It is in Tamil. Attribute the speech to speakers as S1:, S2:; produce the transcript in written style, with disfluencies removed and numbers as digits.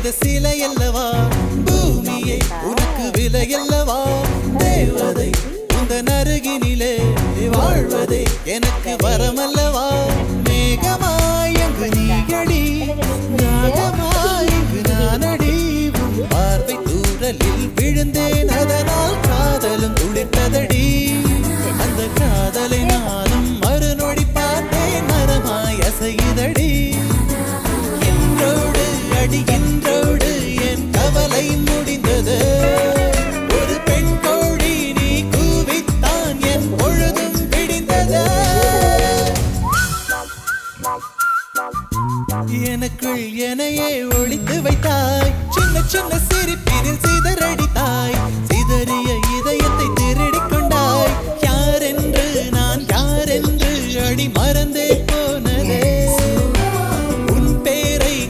S1: செய்த சிலை அல்லவா பூமியை உனக்கு விலை அல்லவா தேவதை உந்தன் அருகினிலே வாழ்வதே எனக்கு வரமல்லவா மேகமாய் அங்கு நீயடி நாகமாய் இங்கு நானடி பார்வை தூரலில் விழுந்தேன் அதனால் காதலும் துளிர்த்ததடி அந்த காதலை நானும் மறுநொடி பார்த்தேன் மரமாய் அசையுதடி இன்றோடு அடிகின்றோடு என் கவலை முடிந்தது ஒரு பெண் கோழி நீ கூவித்தான் என் பொழுதும் பிடிந்தது எனக்குள் எனையே ஒளித்து வைத்தாய் சின்ன சின்ன சிரிப்பினில் சிதறடித்தாய் சிதறிய இதயத்தை திருடிக் கொண்டாய் யாரென்று நான் யாரென்று அடி மறந்தே